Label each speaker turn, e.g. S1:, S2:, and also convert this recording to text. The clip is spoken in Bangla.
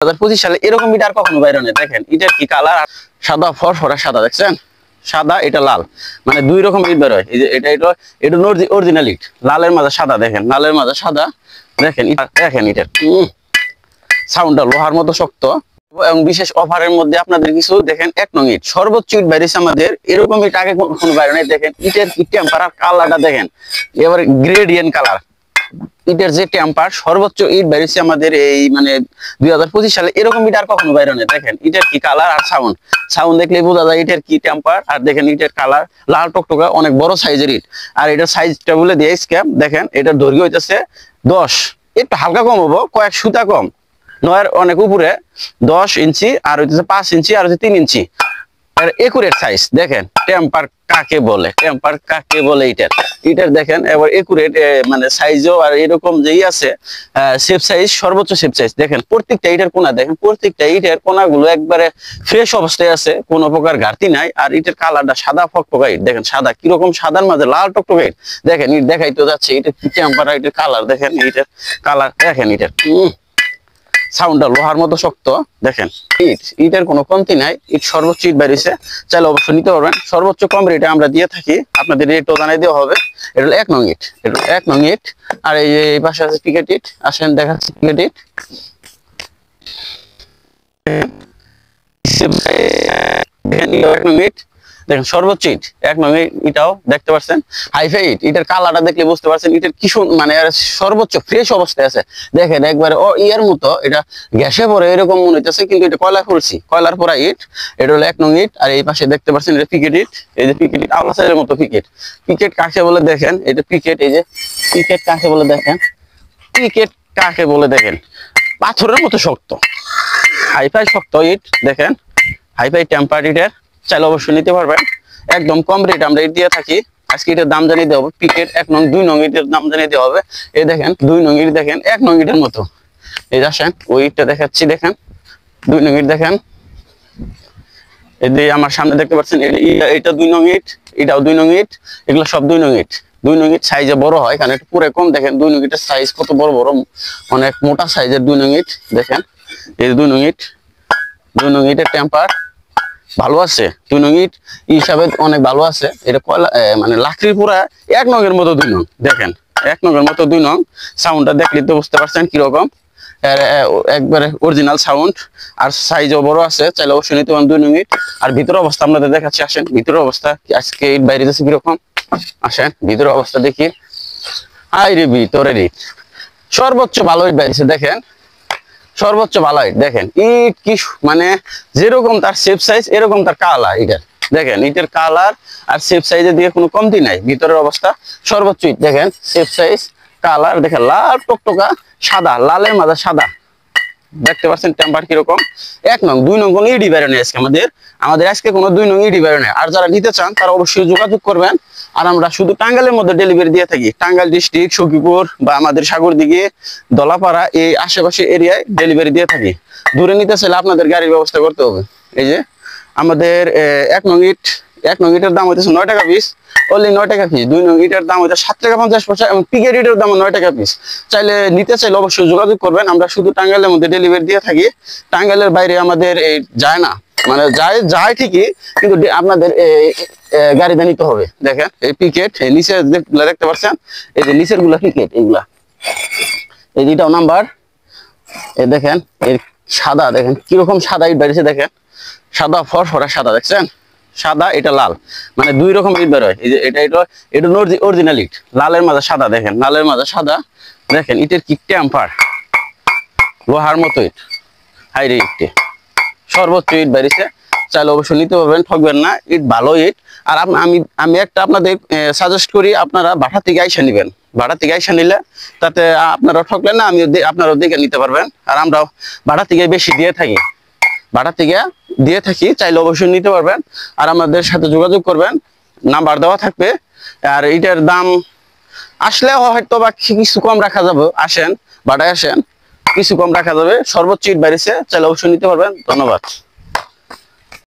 S1: 2025 সালে এরকম ইট আর কখনো বাইরে নেই। দেখেন ইটার কি কালার, সাদা ফরফরা সাদা, দেখছেন সাদা, এটা লাল, মানে দুই রকম ইট বের হয়। এই যে এটা অরিজিনাল ইট, লালের মাঝে সাদা, দেখেন লালের মাঝে সাদা, দেখেন দেখেন ইটার সাউন্ডটা লোহার মতো শক্ত। এবং বিশেষ অফারের মধ্যে আপনাদের কিছু দেখেন 1 নং ইট সর্বোচ্চ ইট বাইরেছে আমাদের, এরকম ইট আগে কখনো বাইরে নেই। দেখেন ইটের টেম্পার কালারটা দেখেন, এবার গ্রেডিয়েন্ট কালার। ইটের যে টেম্পার সর্বোচ্চ ইট বাইরেছে আমাদের এই মানে 2025 সালে এরকম ইট আর কখনো বাইরে নেই। দেখেন ইটের কি কালার আর সাউন্ড দেখলেই বোঝা যায় ইটের কি টেম্পার। আর দেখেন ইটের কালার লাল টকটকা, অনেক বড় সাইজের ইট। আর এটার সাইজটা বলে দিয়ে স্ক্যাপ, দেখেন এটার দৈর্ঘ্য হইতেছে 10, একটু হালকা কম হবো, কয়েক সুতা কম, 9 অনেক উপরে 10 ইঞ্চি, আর হইতেছে 5 ইঞ্চি, আর হচ্ছে 3 ইঞ্চি। আর একুরেট সাইজ দেখেন টেম্পার কাকে বলে, টেম্পার কাকে বলে ইটার দেখেন এবার একুরেট মানে সাইজও আর এরকম যেই আছে শেপ সাইজ, সর্বোচ্চ শেপ সাইজ। দেখেন প্রত্যেকটা ইটের কোনা, দেখেন প্রত্যেকটা ইটের কোনাগুলো একবারে ফ্রেশ অবস্থায় আছে, কোনো প্রকার ঘাটতি নাই। আর ইটের কালারটা সাদা ফকফকা ইট, দেখেন সাদা কিরকম, সাদার মাঝে লাল টকটকা ইট। দেখেন ইট দেখাইতে যাচ্ছে ইটের কি টেম্পার, ইটের কালার দেখেন, ইটের কালার দেখেন, ইটের সাউন্ডটা লোহার মতো শক্ত। দেখেন ইটের কোনো কমতি নাই, ইট সর্বোচ্চ ইট বেরিয়েছে, চাইলে অবশ্যই নিতে পারবেন। সর্বোচ্চ কম রেটে আমরা দিয়ে থাকি, আপনাদের রেটও জানাই দেওয়া হবে। এটা হলো 1 নং ইট, এটা 1 নং ইট। আর এই পাশে আছে পিকেট ইট, আসেন দেখাচ্ছি পিকেট ইট। দেখেন সর্বোচ্চ ইট 1 নং ইটাও দেখতে পাচ্ছেন, হাইফাই ইট। এটার কালারটা দেখলে বুঝতে পারছেন ইটের কি মানে সর্বোচ্চ ফ্রেশ অবস্থায় আছে। দেখেন একবারে ইয়ের মতো, এটা গ্যাসে পরে এরকম মনে হইতেছে, কিন্তু এটা কয়লা ফুলছি, কয়লার পরা ইট। এটা হলো 1 নং ইট। আর এই পাশে দেখতে পাচ্ছেন এটা পিকেট ইট, এই যে পিকেট ইট, আওলা সাইজের মতো পিকেট। পিকেট কাকে বলে দেখেন, এটা পিকেট, এই যে পিকেট কাকে বলে দেখেন, পিকেট কাকে বলে দেখেন, পাথরের মতো শক্ত, হাইফাই শক্ত ইট। দেখেন হাইফাই টেম্পার ইটের, চাইলে অবশ্যই নিতে পারবেন, একদম কম রেট আমরা ইট দিয়ে থাকি। আজকে এটার দাম জানিয়ে দেওয়া হবে, পিকেট 1 নং 2 নং ইটের দাম জানিয়ে দেওয়া হবে। এই দেখেন 2 নং ইট, দেখেন 1 নং ইটের মতো। এই আসেন ওই ইটটা দেখাচ্ছি, দেখেন 2 নং ইট, দেখেন এই যে আমার সামনে দেখতে পাচ্ছেন এটা 2 নং ইট, এটাও 2 নং ইট, এগুলো সব 2 নং ইট। 2 নং ইট সাইজে বড় হয়, কারণ একটু পুরো কম। দেখেন 2 নং ইটের সাইজ কত বড় বড়, অনেক মোটা সাইজের 2 নং ইট। দেখেন এই 2 নং ইট, 2 নং ইটের টেম্পার ভালো আছে, 2 নং ইট হিসাবে অনেক ভালো আছে। এটা কয়লা মানে লাকড়ির পুরা 1 নং এর মতো 2 নং। দেখেন 1 নং এর মতো 2 নং, সাউন্ডটা দেখলে তো বুঝতে পারছেন কিরকম, একবারে অরিজিনাল সাউন্ড। আর সাইজও বড় আছে, চাইলে অবশ্যই নিতে পারেন 2 নং ইট। আর ভিতরের অবস্থা আপনাদের দেখাচ্ছি, আসেন ভিতরের অবস্থা আজকে ইট বাইরে যাচ্ছে কিরকম, আসেন ভিতরের অবস্থা দেখি। আই রে ভিতরের ইট সর্বোচ্চ ভালো ইট বাইরেছে, দেখেন সর্বোচ্চ ভালো ইট। দেখেন ইট কি মানে যেরকম তার শেপ সাইজ এরকম তার কালার ইটের। দেখেন ইটের কালার আর শেপ সাইজের দিকে কোনো কমতি নাই। ভিতরের অবস্থা সর্বোচ্চ ইট, দেখেন শেপ সাইজ কালার দেখেন লাল টকটকা সাদা, লালের মাঝে সাদা, দেখতে পাচ্ছেন টেম্পার কিরকম। 1 নং 2 নং কোনো ইডি বেরো নেই আজকে আমাদের আজকে কোনো 2 নং ইডি বেরো নেই। আর যারা নিতে চান তারা অবশ্যই যোগাযোগ করবেন। আর আমরা শুধু টাঙ্গাইলের মধ্যে ডেলিভারি দিয়ে থাকি, টাঙ্গাইল ডিস্ট্রিক্ট, সখীপুর বা আমাদের সাগরদিঘি, দলাপাড়া এই আশেপাশে এরিয়ায় ডেলিভারি দিয়ে থাকি। দূরে নিতে চাইলে আপনাদের গাড়ির ব্যবস্থা করতে হবে। এই যে আমাদের 1 নং ইট, 1 নং ইটের দাম হইতেছে 9 টাকা পিস, অনলি 9 টাকা পিস। 2 নং ইটের দাম হইতে 7 টাকা 50 পয়সা, এবং পিকেট ইটের দাম 9 টাকা পিস। চাইলে নিতে চাইলে অবশ্যই যোগাযোগ করবেন। আমরা শুধু টাঙ্গাইলের মধ্যে ডেলিভারি দিয়ে থাকি, টাঙ্গাইলের বাইরে আমাদের এই যায় না, মানে যায় ঠিকই, কিন্তু আপনাদের গাড়িতে নিতে হবে। দেখেন এই পিকেট, এই নিচে দেখতে পাচ্ছেন, এই যে নিচের গুলা পিকেট, এইগুলা এই দুইটাও নাম্বার। এই দেখেন এর সাদা, দেখেন কিরকম সাদা ইট বেরিয়েছে, দেখেন সাদা ফরফরা সাদা, দেখছেন সাদা, এটা লাল, মানে 2 রকম ইট বের হয়। এই যে এটা অরিজিনাল ইট, লালের মাঝে সাদা, দেখেন লালের মাঝে সাদা। দেখেন ইটের কি টেম্পার, লোহার মতো ইট, হাইরে ইটে সর্বোচ্চ ইট বেরিয়েছে, চাইলে অবশ্যই নিতে পারবেন, ঠকবেন না, ইট ভালো ইট। আর আমি একটা আপনাদের সাজেস্ট করি, আপনারা ভাড়া থেকে আইসা নেবেন। ভাড়া থেকে আইসা নিলে তাতে আপনারা ঠকলেন না, আপনারাও দেখে নিতে পারবেন। আর আমরাও ভাড়া থেকে বেশি দিয়ে থাকি, চাইলে অবশ্যই নিতে পারবেন। আর আমাদের সাথে যোগাযোগ করবেন, নাম্বার দেওয়া থাকবে। আর এটার দাম আসলে হয়তো বা কিছু কম রাখা যাবে, আসেন ভাড়ায় আসেন, কিছু কম রাখা যাবে। সর্বোচ্চ ইট বেরিয়েছে, চাইলে অবশ্যই নিতে পারবেন। ধন্যবাদ।